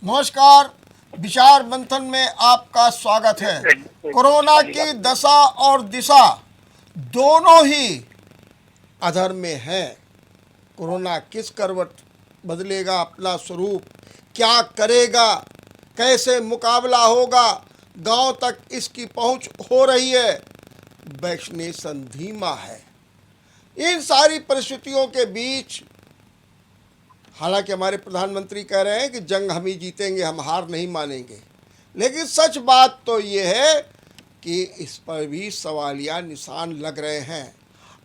नमस्कार। विचार मंथन में आपका स्वागत है। कोरोना की दशा और दिशा दोनों ही अधर में है। कोरोना किस करवट बदलेगा अपना स्वरूप, क्या करेगा, कैसे मुकाबला होगा, गांव तक इसकी पहुंच हो रही है, वैक्सीनेशन धीमा है। इन सारी परिस्थितियों के बीच हालांकि हमारे प्रधानमंत्री कह रहे हैं कि जंग हम ही जीतेंगे, हम हार नहीं मानेंगे, लेकिन सच बात तो ये है कि इस पर भी सवालिया निशान लग रहे हैं।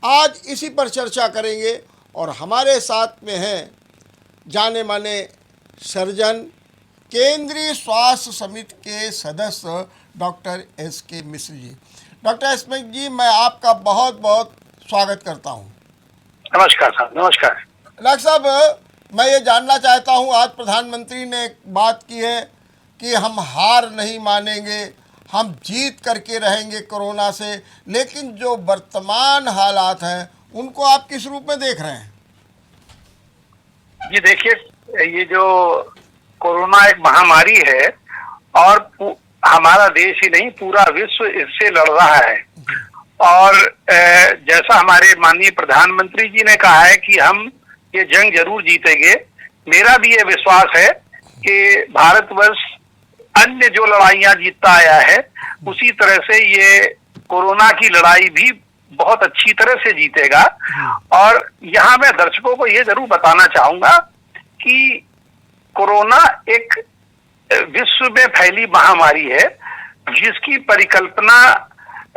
आज इसी पर चर्चा करेंगे और हमारे साथ में हैं जाने माने सर्जन, केंद्रीय स्वास्थ्य समिति के सदस्य doctor S K. Mishra ji. Doctor S. Mishra ji, मैं आपका बहुत बहुत स्वागत करता हूँ। नमस्कार साहब। नमस्कार डॉक्टर साहब, मैं ये जानना चाहता हूँ, आज प्रधानमंत्री ने एक बात की है कि हम हार नहीं मानेंगे, हम जीत करके रहेंगे कोरोना से, लेकिन जो वर्तमान हालात हैं उनको आप किस रूप में देख रहे हैं? जी देखिए, ये जो कोरोना एक महामारी है और हमारा देश ही नहीं पूरा विश्व इससे लड़ रहा है। और जैसा हमारे माननीय प्रधानमंत्री जी ने कहा है कि हम ये जंग जरूर जीतेंगे, मेरा भी ये विश्वास है कि भारतवर्ष अन्य जो लड़ाइयां जीतता आया है उसी तरह से ये कोरोना की लड़ाई भी बहुत अच्छी तरह से जीतेगा। और यहाँ मैं दर्शकों को ये जरूर बताना चाहूंगा कि कोरोना एक विश्व में फैली महामारी है जिसकी परिकल्पना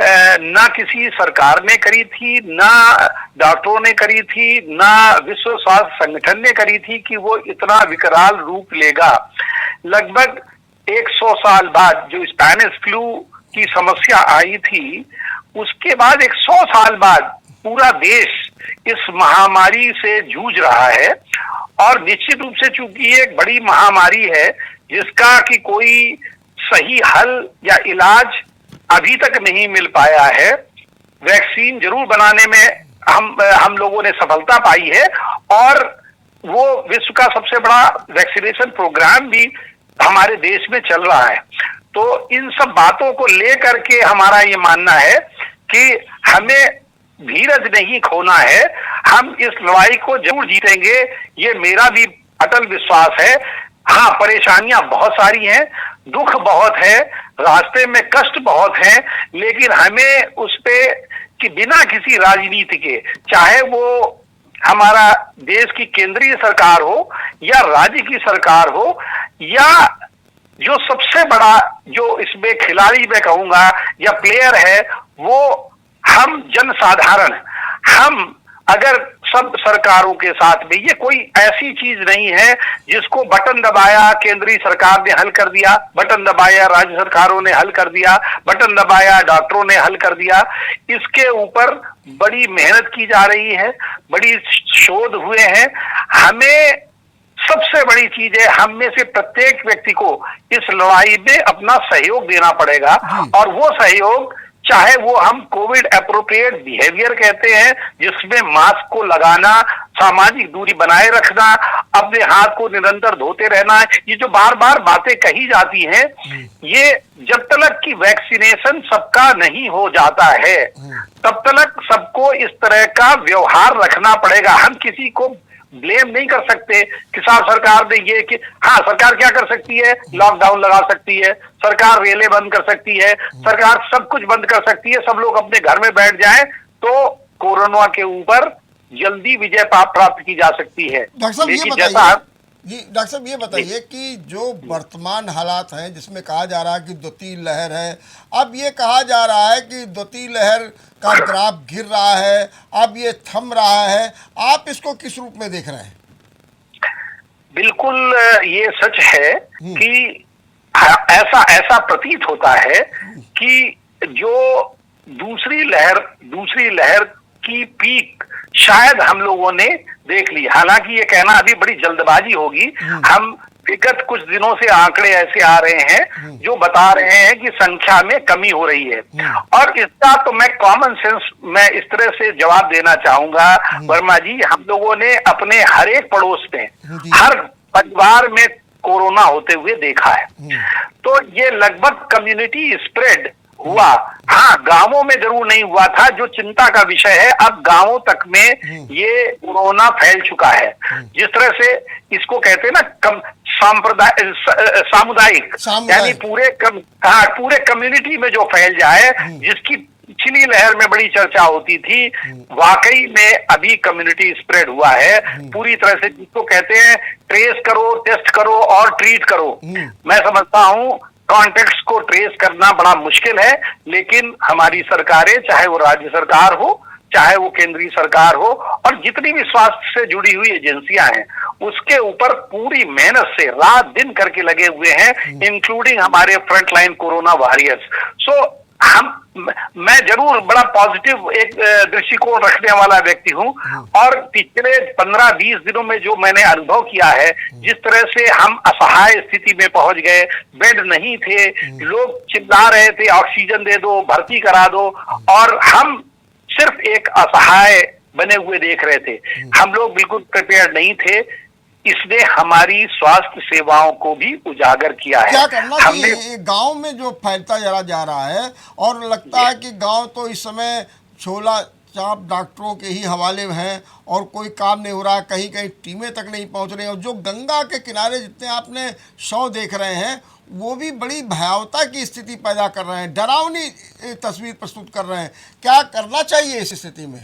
ना किसी सरकार ने करी थी, ना डॉक्टरों ने करी थी, ना विश्व स्वास्थ्य संगठन ने करी थी कि वो इतना विकराल रूप लेगा। लगभग 100 साल बाद जो स्पेनिश फ्लू की समस्या आई थी, उसके बाद 100 साल बाद पूरा देश इस महामारी से जूझ रहा है। और निश्चित रूप से चूंकि ये एक बड़ी महामारी है जिसका कि कोई सही हल या इलाज अभी तक नहीं मिल पाया है, वैक्सीन जरूर बनाने में हम लोगों ने सफलता पाई है और वो विश्व का सबसे बड़ा वैक्सीनेशन प्रोग्राम भी हमारे देश में चल रहा है। तो इन सब बातों को लेकर के हमारा ये मानना है कि हमें धीरज नहीं खोना है, हम इस लड़ाई को जरूर जीतेंगे, ये मेरा भी अटल विश्वास है। हाँ, परेशानियां बहुत सारी हैं, दुख बहुत है, रास्ते में कष्ट बहुत है, लेकिन हमें उस पे कि बिना किसी राजनीति के, चाहे वो हमारा देश की केंद्रीय सरकार हो या राज्य की सरकार हो या जो सबसे बड़ा जो इसमें खिलाड़ी मैं कहूंगा या प्लेयर है वो हम जनसाधारण, हम अगर सब सरकारों के साथ में, ये कोई ऐसी चीज नहीं है जिसको बटन दबाया केंद्रीय सरकार ने हल कर दिया, बटन दबाया राज्य सरकारों ने हल कर दिया, बटन दबाया डॉक्टरों ने हल कर दिया। इसके ऊपर बड़ी मेहनत की जा रही है, बड़ी शोध हुए हैं। हमें सबसे बड़ी चीज है, हम में से प्रत्येक व्यक्ति को इस लड़ाई में अपना सहयोग देना पड़ेगा। और वो सहयोग चाहे वो हम कोविड एप्रोप्रिएट बिहेवियर कहते हैं, जिसमें मास्क को लगाना, सामाजिक दूरी बनाए रखना, अपने हाथ को निरंतर धोते रहना, ये जो बार बार बातें कही जाती हैं, ये जब तक कि वैक्सीनेशन सबका नहीं हो जाता है तब तक सबको इस तरह का व्यवहार रखना पड़ेगा। हम किसी को ब्लेम नहीं कर सकते कि साहब सरकार ने ये कि हाँ, सरकार क्या कर सकती है, लॉकडाउन लगा सकती है, सरकार रेलें बंद कर सकती है, सरकार सब कुछ बंद कर सकती है, सब लोग अपने घर में बैठ जाएं तो कोरोना के ऊपर जल्दी विजय प्राप्त की जा सकती है। लेकिन जैसा जी डॉक्टर साहब, ये बताइए कि जो वर्तमान हालात हैं जिसमें कहा जा रहा है कि द्वितीय लहर है, अब ये कहा जा रहा है कि द्वितीय लहर का ग्राफ गिर रहा है, अब ये थम रहा है, आप इसको किस रूप में देख रहे हैं? बिल्कुल ये सच है कि ऐसा प्रतीत होता है कि जो दूसरी लहर की पीक शायद हम लोगों ने देख ली। हालांकि ये कहना अभी बड़ी जल्दबाजी होगी। हम विगत कुछ दिनों से आंकड़े ऐसे आ रहे हैं जो बता रहे हैं कि संख्या में कमी हो रही है। और इसका तो मैं कॉमन सेंस मैं इस तरह से जवाब देना चाहूंगा वर्मा जी, हम लोगों ने अपने हर एक पड़ोस में, हर परिवार में कोरोना होते हुए देखा है। तो ये लगभग कम्युनिटी स्प्रेड हुआ। हाँ, गांवों में जरूर नहीं हुआ था, जो चिंता का विषय है। अब गांवों तक में ये कोरोना फैल चुका है। जिस तरह से इसको कहते हैं ना, सामुदायिक, यानी पूरे कम्युनिटी में जो फैल जाए, जिसकी पिछली लहर में बड़ी चर्चा होती थी, वाकई में अभी कम्युनिटी स्प्रेड हुआ है पूरी तरह से। जिसको कहते हैं ट्रेस करो, टेस्ट करो और ट्रीट करो। मैं समझता हूं कॉन्टेक्स्ट को ट्रेस करना बड़ा मुश्किल है, लेकिन हमारी सरकारें, चाहे वो राज्य सरकार हो, चाहे वो केंद्रीय सरकार हो, और जितनी भी स्वास्थ्य से जुड़ी हुई एजेंसियां हैं, उसके ऊपर पूरी मेहनत से रात दिन करके लगे हुए हैं, इंक्लूडिंग हमारे फ्रंटलाइन कोरोना वॉरियर्स। सो मैं जरूर बड़ा पॉजिटिव एक दृष्टिकोण रखने वाला व्यक्ति हूं, और पिछले 15-20 दिनों में जो मैंने अनुभव किया है, जिस तरह से हम असहाय स्थिति में पहुंच गए, बेड नहीं थे, लोग चिल्ला रहे थे ऑक्सीजन दे दो, भर्ती करा दो, और हम सिर्फ एक असहाय बने हुए देख रहे थे। हम लोग बिल्कुल प्रिपेयर नहीं थे। इसने हमारी स्वास्थ्य सेवाओं को भी उजागर किया है। क्या करना चाहिए? गांव में जो फैलता जा रहा है, और लगता है कि गांव तो इस समय छोला चाप डॉक्टरों के ही हवाले हैं, और कोई काम नहीं हो रहा, कहीं कहीं टीमें तक नहीं पहुंच रही हैं। और जो गंगा के किनारे जितने आपने शव देख रहे हैं, वो भी बड़ी भयावता की स्थिति पैदा कर रहे हैं, डरावनी तस्वीर प्रस्तुत कर रहे हैं। क्या करना चाहिए इस स्थिति में?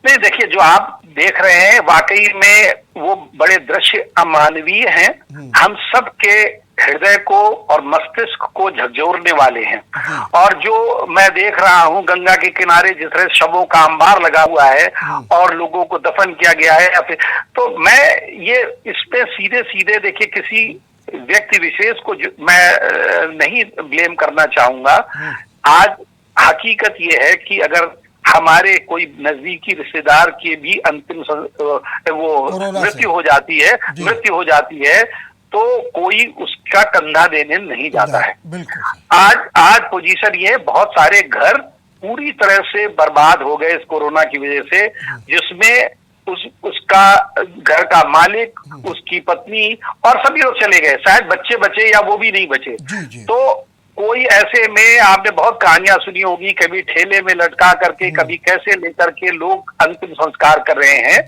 नहीं, देखिए, जो आप देख रहे हैं वाकई में वो बड़े दृश्य अमानवीय हैं। हम सब के हृदय को और मस्तिष्क को झकझोरने वाले हैं। और जो मैं देख रहा हूं गंगा के किनारे, जिस तरह शवों का अंबार लगा हुआ है और लोगों को दफन किया गया है, तो मैं ये इसमें सीधे सीधे देखिए किसी व्यक्ति विशेष को मैं नहीं ब्लेम करना चाहूंगा। आज हकीकत ये है कि अगर हमारे कोई नजदीकी रिश्तेदार की भी अंतिम वो मृत्यु हो जाती है, तो कोई उसका कंधा देने नहीं जाता है। आज पोजीशन ये, बहुत सारे घर पूरी तरह से बर्बाद हो गए इस कोरोना की वजह से, जिसमें उसका घर का मालिक, उसकी पत्नी और सभी लोग चले गए। शायद बच्चे बचे या वो भी नहीं बचे। तो कोई ऐसे में आपने बहुत कहानियां सुनी होगी, कभी ठेले में लटका करके, कभी कैसे लेकर के लोग अंतिम संस्कार कर रहे हैं।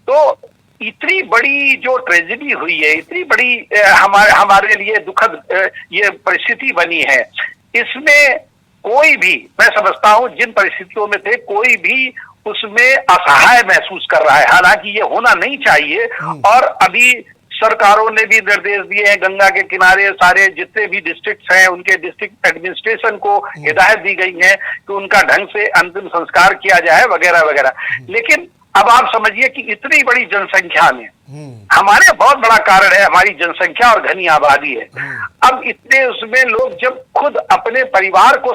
तो इतनी बड़ी जो ट्रेजेडी हुई है, इतनी बड़ी हमारे लिए दुखद ये परिस्थिति बनी है, इसमें कोई भी, मैं समझता हूं जिन परिस्थितियों में थे, कोई भी उसमें असहाय महसूस कर रहा है। हालांकि ये होना नहीं चाहिए, और अभी सरकारों ने भी निर्देश दिए हैं, गंगा के किनारे सारे जितने भी डिस्ट्रिक्ट हैं, उनके डिस्ट्रिक्ट एडमिनिस्ट्रेशन को हिदायत दी गई है कि उनका ढंग से अंतिम संस्कार किया जाए, वगैरह वगैरह। लेकिन अब आप समझिए कि इतनी बड़ी जनसंख्या में, हमारे बहुत बड़ा कारण है हमारी जनसंख्या और घनी आबादी है। अब इतने उसमें लोग जब खुद अपने परिवार को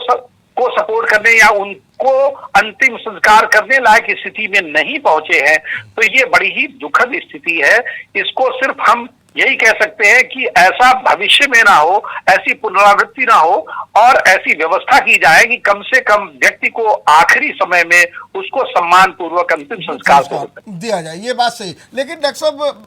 सपोर्ट करने या उनको अंतिम संस्कार करने लायक स्थिति में नहीं पहुंचे हैं, तो ये बड़ी ही दुखद स्थिति है। इसको सिर्फ हम यही कह सकते हैं कि ऐसा भविष्य में ना हो, ऐसी पुनरावृत्ति ना हो, और ऐसी व्यवस्था की जाए कि कम से कम व्यक्ति को आखिरी समय में उसको सम्मान पूर्वक अंतिम संस्कार दिया जाए। ये बात सही। लेकिन डॉक्टर साहब,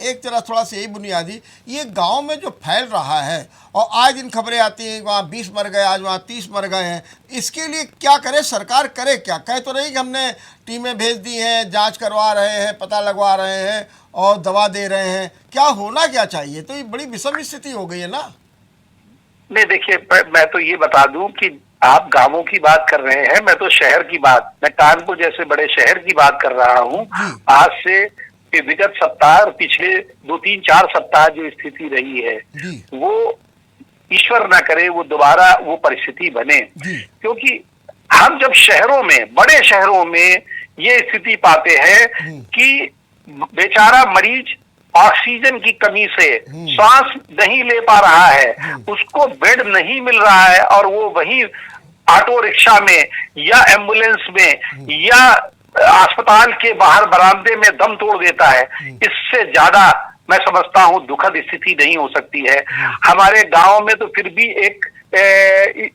एक तरह थोड़ा सा यही बुनियादी, ये गांव में जो फैल रहा है, और आज दिन खबरें आती हैं वहाँ 20 मर गए, आज वहाँ 30 मर गए हैं, इसके लिए क्या करे सरकार? करे क्या? कह तो रही कि हमने टीमें भेज दी हैं, जांच करवा रहे हैं, पता लगवा रहे हैं और दवा दे रहे हैं। क्या होना क्या चाहिए? तो ये बड़ी विषम स्थिति हो गई है ना। नहीं, देखिए, मैं तो ये बता दूं कि आप गांवों की बात कर रहे हैं, मैं तो शहर की बात, मैं कानपुर जैसे बड़े शहर की बात कर रहा हूं। आज से विगत सप्ताह, पिछले 2-3-4 सप्ताह जो स्थिति रही है, वो ईश्वर ना करे वो दोबारा वो परिस्थिति बने। क्योंकि हम जब शहरों में, बड़े शहरों में ये स्थिति पाते हैं कि बेचारा मरीज ऑक्सीजन की कमी से सांस नहीं ले पा रहा है, उसको बेड नहीं मिल रहा है, और वो वहीं ऑटो रिक्शा में या एम्बुलेंस में या अस्पताल के बाहर बरामदे में दम तोड़ देता है। इससे ज्यादा मैं समझता हूं दुखद स्थिति नहीं हो सकती है। हमारे गांव में तो फिर भी एक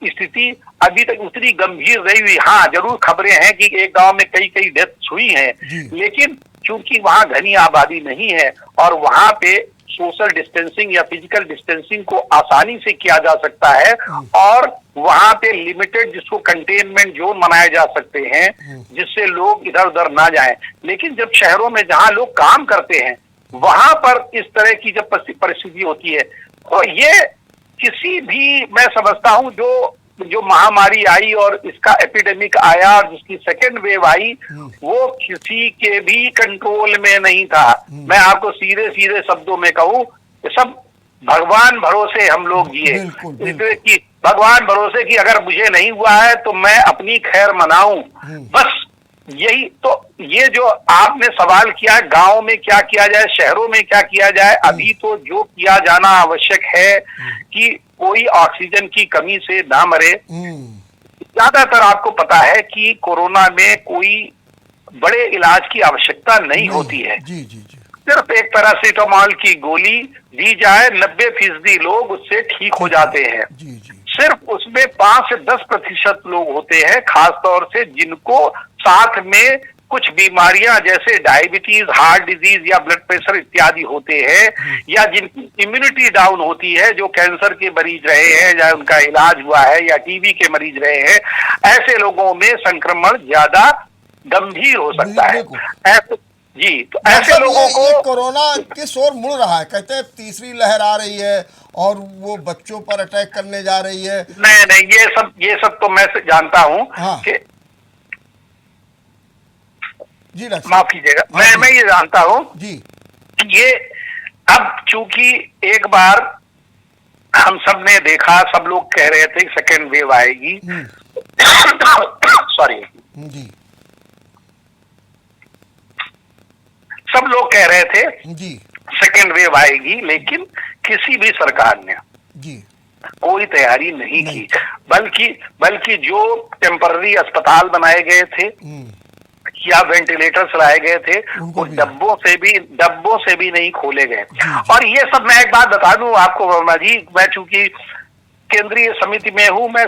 स्थिति अभी तक उतनी गंभीर नहीं हुई। हाँ, जरूर खबरें हैं कि एक गांव में कई डेथ्स हुई हैं, लेकिन चूंकि वहां घनी आबादी नहीं है और वहां पे सोशल डिस्टेंसिंग या फिजिकल डिस्टेंसिंग को आसानी से किया जा सकता है और वहां पे लिमिटेड जिसको कंटेनमेंट जोन बनाए जा सकते हैं जिससे लोग इधर उधर ना जाएं। लेकिन जब शहरों में जहां लोग काम करते हैं वहां पर इस तरह की जब परिस्थिति होती है तो ये किसी भी, मैं समझता हूं जो महामारी आई और इसका एपिडेमिक आया और जिसकी सेकेंड वेव आई वो किसी के भी कंट्रोल में नहीं था। मैं आपको सीधे सीधे शब्दों में कहूं, ये सब भगवान भरोसे हम लोग जिए कि भगवान भरोसे कि अगर मुझे नहीं हुआ है तो मैं अपनी खैर मनाऊं, बस यही। तो ये जो आपने सवाल किया गांव में क्या किया जाए, शहरों में क्या किया जाए, अभी तो जो किया जाना आवश्यक है कि कोई ऑक्सीजन की कमी से ना मरे। ज्यादातर आपको पता है कि कोरोना में कोई बड़े इलाज की आवश्यकता नहीं होती है। सिर्फ एक पैरासीटामोल की गोली दी जाए 90% लोग उससे ठीक हो जाते हैं। सिर्फ उसमें 5 से 10% लोग होते हैं खासतौर से जिनको साथ में कुछ बीमारियां जैसे डायबिटीज, हार्ट डिजीज या ब्लड प्रेशर इत्यादि होते हैं या जिनकी इम्यूनिटी डाउन होती है, जो कैंसर के मरीज रहे हैं या उनका इलाज हुआ है या टीबी के मरीज रहे हैं, ऐसे लोगों में संक्रमण ज्यादा गंभीर हो सकता है। ऐसे जी, तो ऐसे लोगों को कोरोना किस ओर मुड़ रहा है, कहते हैं तीसरी लहर आ रही है और वो बच्चों पर अटैक करने जा रही है। नहीं, ये सब तो मैं जानता हूँ कि जी डॉक्टर माफ कीजिएगा, मैं ये जानता हूँ जी ये अब चूंकि एक बार हम सब ने देखा, सब लोग कह रहे थे सेकेंड वेव आएगी सॉरी जी, सब लोग कह रहे थे जी सेकेंड वेव आएगी, लेकिन किसी भी सरकार ने जी कोई तैयारी नहीं की, बल्कि जो टेम्पररी अस्पताल बनाए गए थे या वेंटिलेटर्स लाए गए थे वो डब्बों से भी नहीं खोले गए। और ये सब मैं एक बात बता दूं आपको वर्मा जी, मैं चूंकि केंद्रीय समिति में हूं, मैं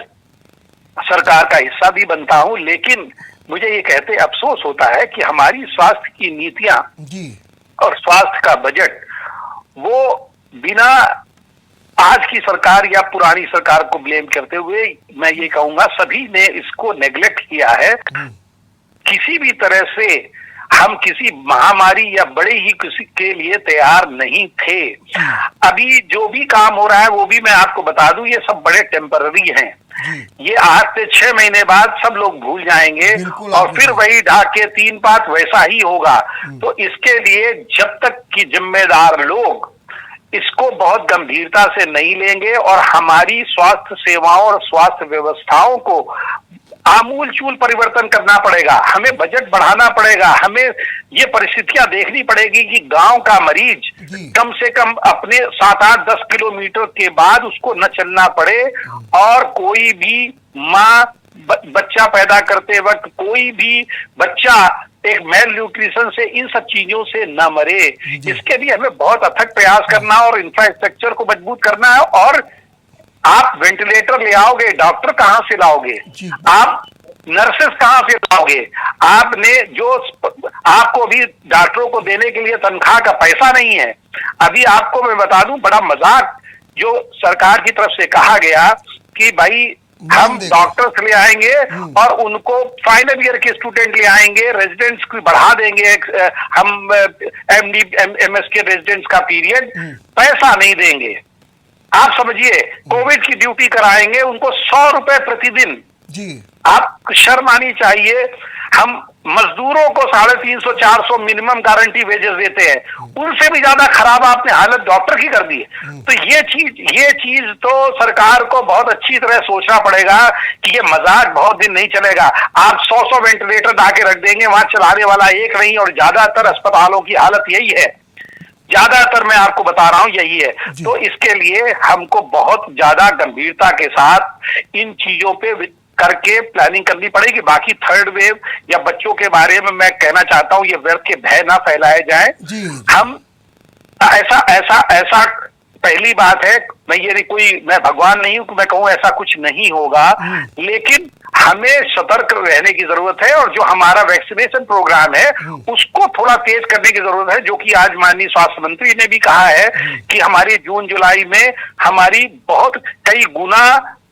सरकार का हिस्सा भी बनता हूं, लेकिन मुझे ये कहते अफसोस होता है कि हमारी स्वास्थ्य की नीतियां और स्वास्थ्य का बजट वो बिना आज की सरकार या पुरानी सरकार को ब्लेम करते हुए मैं ये कहूंगा सभी ने इसको नेग्लेक्ट किया है। किसी भी तरह से हम किसी महामारी या बड़े ही किसी के लिए तैयार नहीं थे। अभी जो भी काम हो रहा है वो भी मैं आपको बता दूं ये सब बड़े टेम्पररी हैं। ये आज से 6 महीने बाद सब लोग भूल जाएंगे और फिर वही ढाके 3 पात वैसा ही होगा। तो इसके लिए जब तक कि जिम्मेदार लोग इसको बहुत गंभीरता से नहीं लेंगे और हमारी स्वास्थ्य सेवाओं और स्वास्थ्य व्यवस्थाओं को आमूल चूल परिवर्तन करना पड़ेगा, हमें बजट बढ़ाना पड़ेगा, हमें ये परिस्थितियां देखनी पड़ेगी कि गांव का मरीज कम से कम अपने 7-8-10 किलोमीटर के बाद उसको न चलना पड़े और कोई भी माँ बच्चा पैदा करते वक्त कोई भी बच्चा एक मेल न्यूट्रिशन से इन सब चीजों से न मरे। इसके लिए हमें बहुत अथक प्रयास करना और इंफ्रास्ट्रक्चर को मजबूत करना है। और आप वेंटिलेटर ले आओगे, डॉक्टर कहां से लाओगे, आप नर्सेस कहां से लाओगे, आपने जो आपको भी डॉक्टरों को देने के लिए तनख्वाह का पैसा नहीं है। अभी आपको मैं बता दूं बड़ा मजाक जो सरकार की तरफ से कहा गया कि भाई हम डॉक्टर्स ले आएंगे और उनको फाइनल ईयर के स्टूडेंट ले आएंगे, रेजिडेंट्स को बढ़ा देंगे, हम एमडी एमएस के रेजिडेंट्स का पीरियड पैसा नहीं देंगे। आप समझिए कोविड की ड्यूटी कराएंगे उनको 100 रुपए प्रतिदिन। आप शर्म आनी चाहिए। हम मजदूरों को 350-400 मिनिमम गारंटी वेजेस देते हैं, उनसे भी ज्यादा खराब आपने हालत डॉक्टर की कर दी है। तो ये चीज तो सरकार को बहुत अच्छी तरह सोचना पड़ेगा कि ये मजाक बहुत दिन नहीं चलेगा। आप 100 वेंटिलेटर ला के रख देंगे, वहां चलाने वाला एक नहीं, और ज्यादातर अस्पतालों की हालत यही है, ज्यादातर मैं आपको बता रहा हूं यही है। तो इसके लिए हमको बहुत ज्यादा गंभीरता के साथ इन चीजों पे करके प्लानिंग करनी पड़ेगी। बाकी थर्ड वेव या बच्चों के बारे में मैं कहना चाहता हूं ये व्यर्थ के भय ना फैलाए जाए। हम ऐसा पहली बात है मैं ये नहीं, कोई मैं भगवान नहीं हूं कि मैं कहूं ऐसा कुछ नहीं होगा, लेकिन हमें सतर्क रहने की जरूरत है। और जो हमारा वैक्सीनेशन प्रोग्राम है उसको थोड़ा तेज करने की जरूरत है, जो कि आज माननीय स्वास्थ्य मंत्री ने भी कहा है कि हमारी जून जुलाई में हमारी बहुत कई गुना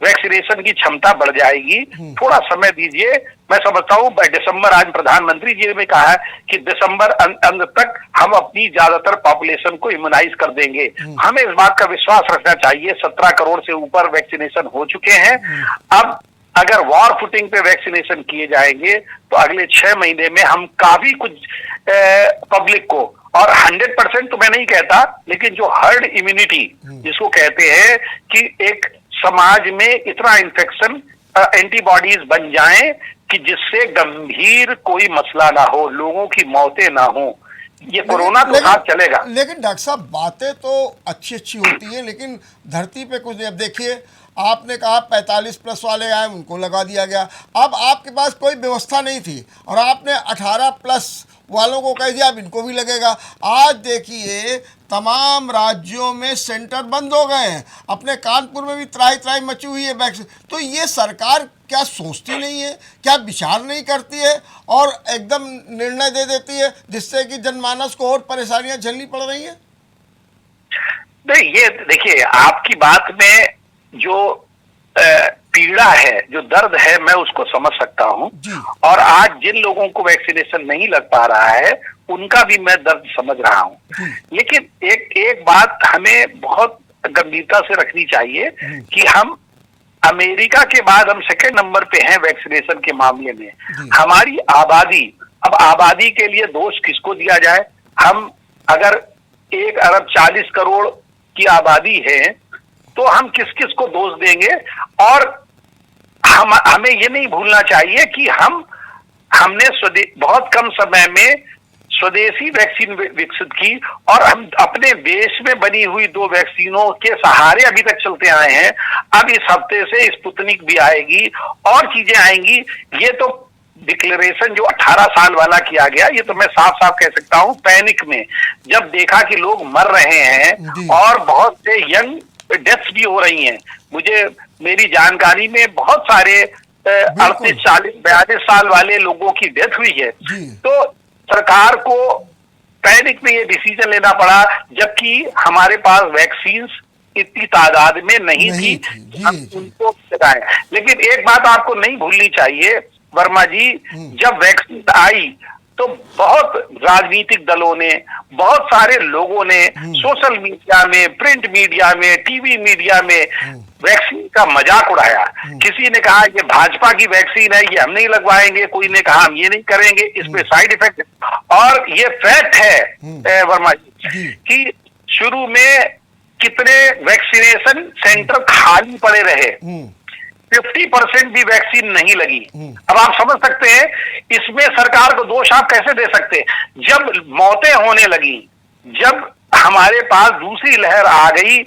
वैक्सीनेशन की क्षमता बढ़ जाएगी। थोड़ा समय दीजिए, मैं समझता हूं दिसंबर, आज प्रधानमंत्री जी ने कहा है कि दिसंबर अंत तक हम अपनी ज्यादातर पॉपुलेशन को इम्यूनाइज कर देंगे। हमें इस बात का विश्वास रखना चाहिए। 17 करोड़ से ऊपर वैक्सीनेशन हो चुके हैं। अब अगर वॉर फुटिंग पे वैक्सीनेशन किए जाएंगे तो अगले 6 महीने में हम काफी कुछ पब्लिक को, और 100% तो मैं नहीं कहता, लेकिन जो हर्ड इम्यूनिटी जिसको कहते हैं कि एक समाज में इतना इन्फेक्शन एंटीबॉडीज बन जाएं कि जिससे गंभीर कोई मसला ना हो, लोगों की मौतें ना हो। ये कोरोना तो साथ चलेगा। लेकिन डॉक्टर साहब, बातें तो अच्छी अच्छी होती हैं, लेकिन धरती पे कुछ नहीं। अब देखिए, आपने कहा 45 प्लस वाले आए, उनको लगा दिया गया। अब आपके पास कोई व्यवस्था नहीं थी और आपने 18 प्लस वालों को कह दिया अब इनको भी लगेगा। आज देखिए तमाम राज्यों में सेंटर बंद हो गए हैं। अपने कानपुर में भी त्राही त्राही मची हुई है वैक्सीन। तो ये सरकार क्या सोचती नहीं है, क्या विचार नहीं करती है और एकदम निर्णय दे देती है जिससे कि जनमानस को और परेशानियां झेलनी पड़ रही है? नहीं, ये देखिए, आपकी बात में जो पीड़ा है, जो दर्द है, मैं उसको समझ सकता हूं। और आज जिन लोगों को वैक्सीनेशन नहीं लग पा रहा है उनका भी मैं दर्द समझ रहा हूं। लेकिन एक बात हमें बहुत गंभीरता से रखनी चाहिए कि हम अमेरिका के बाद हम सेकंड नंबर पे हैं वैक्सीनेशन के मामले में। हमारी आबादी, अब आबादी के लिए दोष किसको दिया जाए? हम अगर 1 अरब 40 करोड़ की आबादी है तो हम किस किस को दोष देंगे? और हमें ये नहीं भूलना चाहिए कि हमने बहुत कम समय में स्वदेशी वैक्सीन विकसित की और हम अपने देश में बनी हुई 2 वैक्सीनों के सहारे अभी तक चलते आए हैं। अब इस हफ्ते से स्पुतनिक भी आएगी और चीजें आएंगी। ये तो डिक्लेरेशन जो 18 साल वाला किया गया, ये तो मैं साफ साफ कह सकता हूं, पैनिक में जब देखा कि लोग मर रहे हैं और बहुत से यंग डेथ्स भी हो रही हैं। मेरी जानकारी में बहुत सारे 38, 40, 42 साल वाले लोगों की डेथ हुई है। तो सरकार को पैनिक में ये डिसीजन लेना पड़ा, जबकि हमारे पास वैक्सीन इतनी तादाद में नहीं थी कि हम उनको लगाएं। लेकिन एक बात आपको नहीं भूलनी चाहिए वर्मा जी, जब वैक्सीन आई तो बहुत राजनीतिक दलों ने, बहुत सारे लोगों ने सोशल मीडिया में, प्रिंट मीडिया में, टीवी मीडिया में वैक्सीन का मजाक उड़ाया। किसी ने कहा ये भाजपा की वैक्सीन है, ये हम नहीं लगवाएंगे, कोई ने कहा हम ये नहीं करेंगे, इसमें साइड इफेक्ट। और ये फैक्ट है वर्मा जी कि शुरू में कितने वैक्सीनेशन सेंटर खाली पड़े रहे, 50% भी वैक्सीन नहीं लगी। अब आप समझ सकते हैं इसमें सरकार को दोष आप कैसे दे सकते हैं? जब मौतें होने लगी, जब हमारे पास दूसरी लहर आ गई,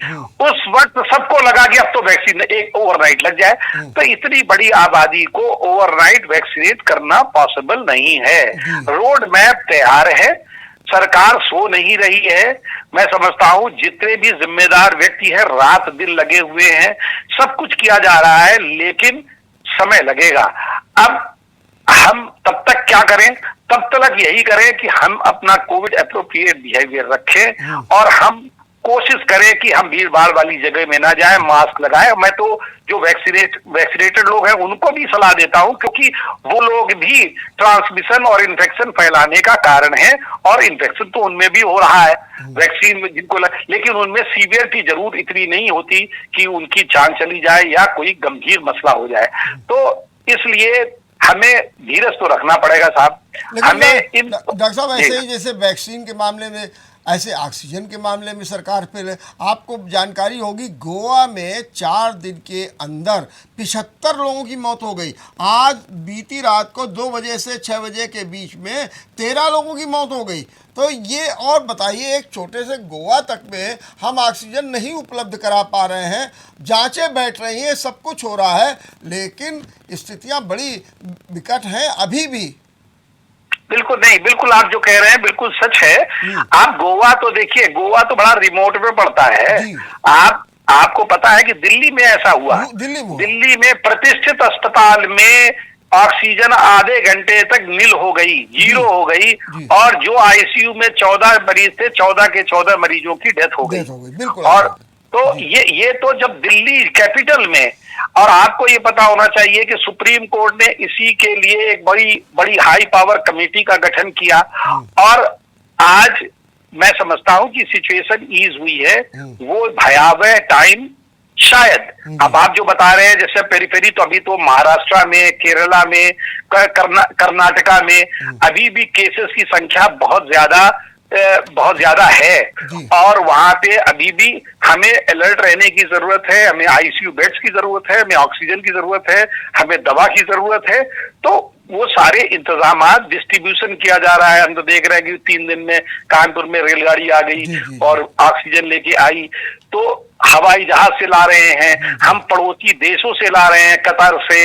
उस वक्त सबको लगा कि अब तो वैक्सीन एक ओवरनाइट लग जाए। तो इतनी बड़ी आबादी को ओवरनाइट वैक्सीनेट करना पॉसिबल नहीं है। रोड मैप तैयार है, सरकार सो नहीं रही है। मैं समझता हूं जितने भी जिम्मेदार व्यक्ति हैं रात दिन लगे हुए हैं, सब कुछ किया जा रहा है, लेकिन समय लगेगा। अब हम तब तक क्या करें? तब तक यही करें कि हम अपना कोविड एप्रोप्रिएट बिहेवियर रखें और हम कोशिश करें कि हम भीड़ भाड़ वाली जगह में ना जाएं, मास्क लगाएं। मैं तो जो वैक्सीनेटेड लोग हैं उनको भी सलाह देता हूं, क्योंकि वो लोग भी ट्रांसमिशन और इन्फेक्शन फैलाने का कारण है और इन्फेक्शन तो उनमें भी हो रहा है वैक्सीन में जिनको लेकिन उनमें सीवियरिटी जरूर इतनी नहीं होती कि उनकी जान चली जाए या कोई गंभीर मसला हो जाए। तो इसलिए हमें धीरज तो रखना पड़ेगा साहब। हमें डॉक्टर साहब, ऐसे ही जैसे वैक्सीन के मामले में, ऐसे ऑक्सीजन के मामले में सरकार फिर, आपको जानकारी होगी गोवा में 4 दिन के अंदर 75 लोगों की मौत हो गई। आज बीती रात को 2 बजे से 6 बजे के बीच में 13 लोगों की मौत हो गई। तो ये और बताइए, एक छोटे से गोवा तक में हम ऑक्सीजन नहीं उपलब्ध करा पा रहे हैं, जांचें बैठ रही हैं, सब कुछ हो रहा है, लेकिन स्थितियां बड़ी विकट हैं अभी भी। बिल्कुल नहीं, बिल्कुल आप जो कह रहे हैं बिल्कुल सच है। आप गोवा तो देखिए, गोवा तो बड़ा रिमोट में पड़ता है। आप आपको पता है कि दिल्ली में ऐसा हुआ, दिल्ली में प्रतिष्ठित अस्पताल में ऑक्सीजन आधे घंटे तक नील हो गई, जीरो हो गई, और जो आईसीयू में 14 मरीज थे, 14 के 14 मरीजों की डेथ हो गई। और तो ये तो जब दिल्ली कैपिटल में, और आपको ये पता होना चाहिए कि सुप्रीम कोर्ट ने इसी के लिए एक बड़ी बड़ी हाई पावर कमेटी का गठन किया, और आज मैं समझता हूं कि सिचुएशन ईज हुई है। वो भयावह टाइम शायद, अब आप जो बता रहे हैं जैसे पेरीफेरी, तो अभी तो महाराष्ट्र में, केरला में, कर्नाटका में अभी भी केसेस की संख्या बहुत ज्यादा है, और वहां पे अभी भी हमें अलर्ट रहने की जरूरत है, हमें आईसीयू बेड्स की जरूरत है, हमें ऑक्सीजन की जरूरत है, हमें दवा की जरूरत है। तो वो सारे इंतजाम डिस्ट्रीब्यूशन किया जा रहा है। हम तो देख रहे हैं कि 3 दिन में कानपुर में रेलगाड़ी आ गई और ऑक्सीजन लेके आई, तो हवाई जहाज से ला रहे हैं, हम पड़ोसी देशों से ला रहे हैं, कतर से,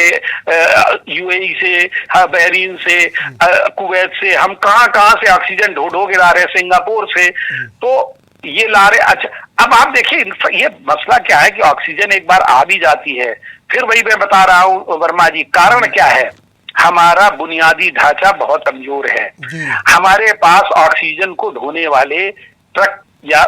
यूएई से, बहरीन से, कुवैत से, हम कहां से ऑक्सीजन ढो के ला रहे हैं, सिंगापुर से, तो ये ला रहे। अच्छा, अब आप देखिए ये मसला क्या है कि ऑक्सीजन एक बार आ भी जाती है, फिर वही मैं बता रहा हूं वर्मा जी, कारण क्या है? हमारा बुनियादी ढांचा बहुत कमजोर है। हमारे पास ऑक्सीजन को ढोने वाले ट्रक या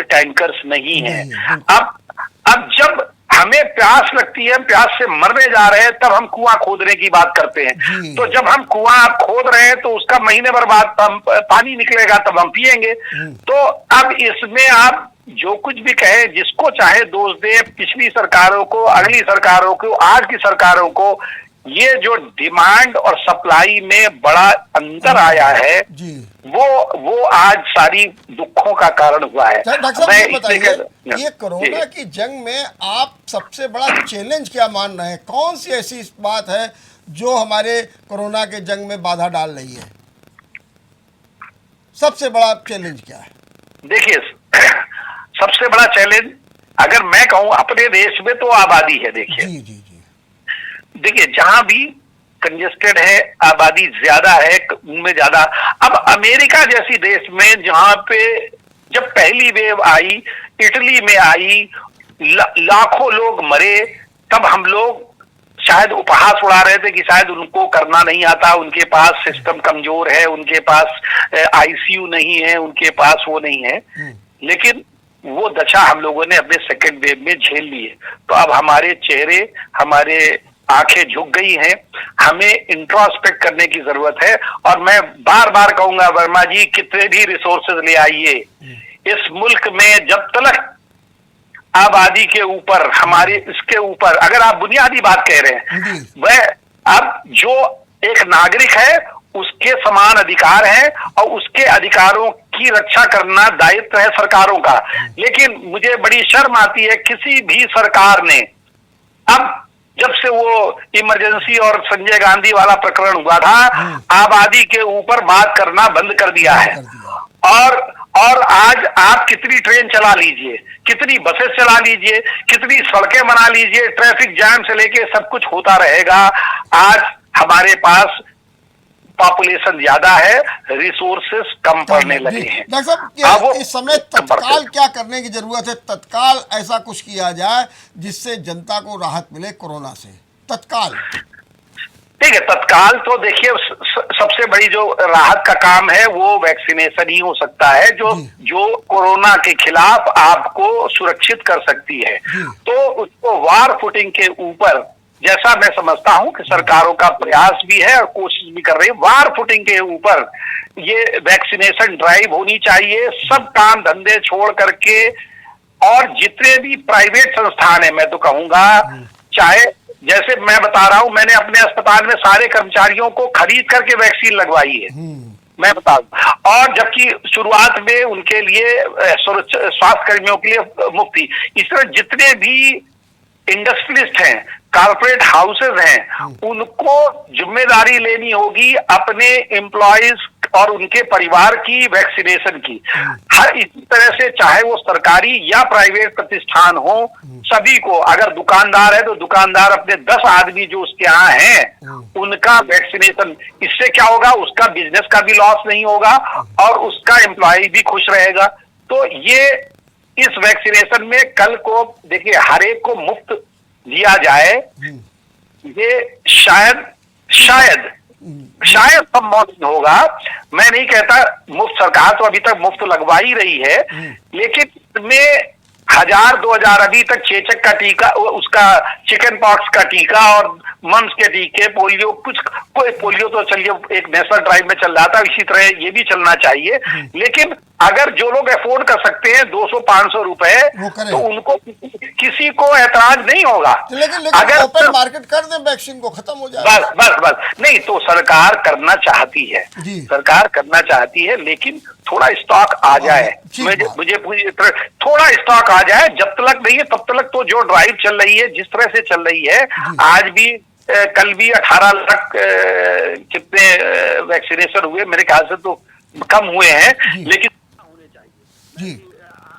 टैंकर्स नहीं है। अब जब हमें प्यास लगती है, प्यास से मरने जा रहे हैं, तब हम कुआं खोदने की बात करते हैं। तो जब हम कुआं खोद रहे हैं तो उसका महीने भर बाद पानी निकलेगा, तब हम पिएंगे। तो अब इसमें आप जो कुछ भी कहे, जिसको चाहे दोष दे, पिछली सरकारों को, अगली सरकारों को, आज की सरकारों को, ये जो डिमांड और सप्लाई में बड़ा अंतर आया है, वो आज सारी दुखों का कारण हुआ है। डॉक्टर साहब, ये बताइए, ये कोरोना की जंग में आप सबसे बड़ा चैलेंज क्या मान रहे हैं? कौन सी ऐसी बात है जो हमारे कोरोना के जंग में बाधा डाल रही है? सबसे बड़ा चैलेंज क्या है? देखिए, सबसे बड़ा चैलेंज अगर मैं कहूं अपने देश में, तो आबादी है। देखिए जहां भी कंजेस्टेड है, आबादी ज्यादा है, उनमें ज्यादा। अब अमेरिका जैसी देश में जहां पे जब पहली वेव आई, इटली में आई, लाखों लोग मरे, तब हम लोग शायद उपहास उड़ा रहे थे कि शायद उनको करना नहीं आता, उनके पास सिस्टम कमजोर है, उनके पास आईसीयू नहीं है, उनके पास वो नहीं है। लेकिन वो दशा हम लोगों ने अपने सेकेंड वेव में झेल ली है। तो अब हमारे चेहरे, हमारे आंखें झुक गई हैं, हमें इंट्रोस्पेक्ट करने की जरूरत है। और मैं बार बार कहूंगा वर्मा जी, कितने भी रिसोर्सेज ले आइए, इस मुल्क में जब तक आबादी के ऊपर, हमारे इसके ऊपर, अगर आप बुनियादी बात कह रहे हैं, वह अब जो एक नागरिक है उसके समान अधिकार है, और उसके अधिकारों की रक्षा करना दायित्व है सरकारों का। लेकिन मुझे बड़ी शर्म आती है, किसी भी सरकार ने अब जब से वो इमरजेंसी और संजय गांधी वाला प्रकरण हुआ था, आबादी के ऊपर बात करना बंद कर दिया है। और आज आप कितनी ट्रेन चला लीजिए, कितनी बसेस चला लीजिए, कितनी सड़कें बना लीजिए, ट्रैफिक जैम से लेके सब कुछ होता रहेगा। आज हमारे पास पॉपुलेशन ज्यादा है, रिसोर्सेस कम पड़ने लगे हैं। डॉक्टर साहब, इस समय तत्काल क्या करने की जरूरत है? तत्काल ऐसा कुछ किया जाए जिससे जनता को राहत मिले कोरोना से, तत्काल। ठीक है, तत्काल तो देखिए सबसे बड़ी जो राहत का काम है वो वैक्सीनेशन ही हो सकता है, जो कोरोना के खिलाफ आपको सुरक्षित कर सकती है। तो उसको वार फुटिंग के ऊपर, जैसा मैं समझता हूं कि सरकारों का प्रयास भी है और कोशिश भी कर रही है, वार फुटिंग के ऊपर ये वैक्सीनेशन ड्राइव होनी चाहिए। सब काम धंधे छोड़ करके, और जितने भी प्राइवेट संस्थान है, मैं तो कहूंगा, चाहे जैसे मैं बता रहा हूं, मैंने अपने अस्पताल में सारे कर्मचारियों को खरीद करके वैक्सीन लगवाई है, मैं बता दूं। और जबकि शुरुआत में उनके लिए स्वास्थ्य कर्मियों के लिए मुफ्त थी। इस तरह जितने भी इंडस्ट्रियलिस्ट हैं, कॉर्पोरेट हाउसेज हैं, उनको जिम्मेदारी लेनी होगी अपने एम्प्लॉयज और उनके परिवार की वैक्सीनेशन की। हर इसी तरह से, चाहे वो सरकारी या प्राइवेट प्रतिष्ठान हो, सभी को, अगर दुकानदार है तो दुकानदार अपने 10 आदमी जो उसके यहाँ हैं उनका वैक्सीनेशन। इससे क्या होगा, उसका बिजनेस का भी लॉस नहीं होगा और उसका एम्प्लॉय भी खुश रहेगा। तो ये इस वैक्सीनेशन में कल को देखिए हर एक को मुफ्त दिया जाए, ये शायद संभव नहीं होगा। मैं नहीं कहता, मुफ्त सरकार तो अभी तक मुफ्त लगवा ही रही है, लेकिन इसमें 1000-2000 अभी तक चेचक का टीका, उसका चिकन पॉक्स का टीका और मम्स के टीके, पोलियो कोई पोलियो तो चलिए एक नेशनल ड्राइव में चल रहा था, इसी तरह ये भी चलना चाहिए। लेकिन अगर जो लोग अफोर्ड कर सकते हैं 200-500 रुपए, तो उनको किसी को ऐतराज नहीं होगा। लेकिन अगर ओपन मार्केट कर दें वैक्सीन को, खत्म हो जाए। बस नहीं, तो सरकार करना चाहती है, सरकार करना चाहती है, लेकिन थोड़ा स्टॉक आ जाए, मुझे पूरी तरह थोड़ा स्टॉक आ जाए। जब तक नहीं है तब तक तो जो ड्राइव चल रही है, जिस तरह से चल रही है, आज भी कल भी 18 लाख कितने वैक्सीनेशन हुए, मेरे ख्याल से तो कम हुए हैं, लेकिन होने चाहिए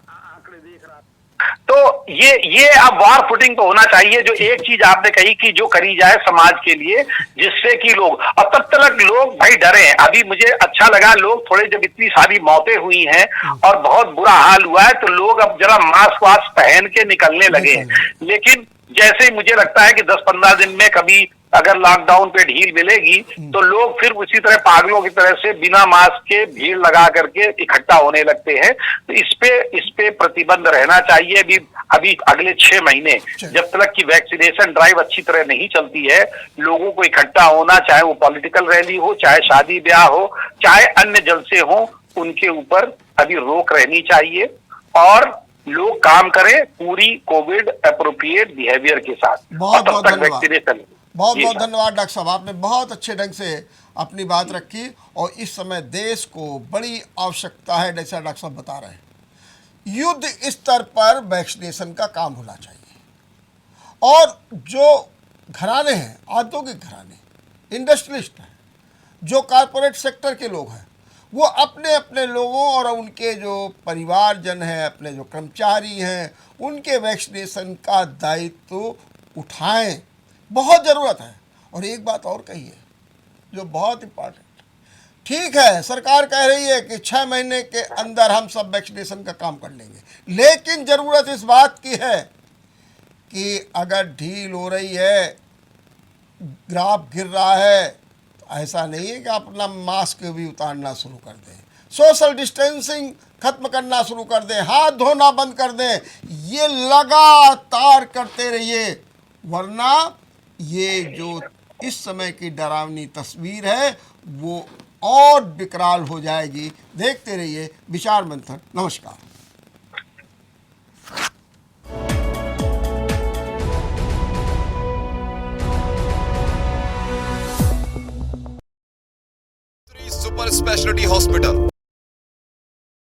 आंकड़े देख रहा। तो ये अब वार फुटिंग तो होना चाहिए। जो एक चीज आपने कही कि जो करी जाए समाज के लिए, जिससे कि लोग, अब तब तक लोग भाई डरे हैं। अभी मुझे अच्छा लगा, लोग थोड़े, जब इतनी सारी मौतें हुई हैं और बहुत बुरा हाल हुआ है, तो लोग अब जरा मास्क वास्क पहन के निकलने लगे हैं। लेकिन जैसे मुझे लगता है कि 10-15 दिन में कभी अगर लॉकडाउन पे ढील मिलेगी, तो लोग फिर उसी तरह पागलों की तरह से बिना मास्क के भीड़ लगा करके इकट्ठा होने लगते हैं। तो इस पे प्रतिबंध रहना चाहिए। अभी अगले 6 महीने जब तक की वैक्सीनेशन ड्राइव अच्छी तरह नहीं चलती है, लोगों को इकट्ठा होना, चाहे वो पॉलिटिकल रैली हो, चाहे शादी ब्याह हो, चाहे अन्य जलसे हो, उनके ऊपर अभी रोक रहनी चाहिए और लोग काम करें पूरी कोविड एप्रोप्रिएट बिहेवियर के साथ। बहुत बहुत धन्यवाद, बहुत बहुत धन्यवाद डॉक्टर साहब, आपने बहुत अच्छे ढंग से अपनी बात रखी। और इस समय देश को बड़ी आवश्यकता है, जैसा डॉक्टर साहब बता रहे हैं, युद्ध स्तर पर वैक्सीनेशन का काम होना चाहिए। और जो घराने हैं, औद्योगिक घराने, इंडस्ट्रियलिस्ट हैं, जो कारपोरेट सेक्टर के लोग हैं, वो अपने अपने लोगों और उनके जो परिवारजन हैं, अपने जो कर्मचारी हैं, उनके वैक्सीनेशन का दायित्व उठाएं। बहुत ज़रूरत है। और एक बात और कही है जो बहुत इम्पॉर्टेंट, ठीक है सरकार कह रही है कि 6 महीने के अंदर हम सब वैक्सीनेशन का काम कर लेंगे, लेकिन ज़रूरत इस बात की है कि अगर ढील हो रही है, ग्राफ गिर रहा है, ऐसा नहीं है कि आप अपना मास्क भी उतारना शुरू कर दें, सोशल डिस्टेंसिंग खत्म करना शुरू कर दें, हाथ धोना बंद कर दें। ये लगातार करते रहिए, वरना ये जो इस समय की डरावनी तस्वीर है वो और विकराल हो जाएगी। देखते रहिए विचार मंथन। नमस्कार। Super speciality hospital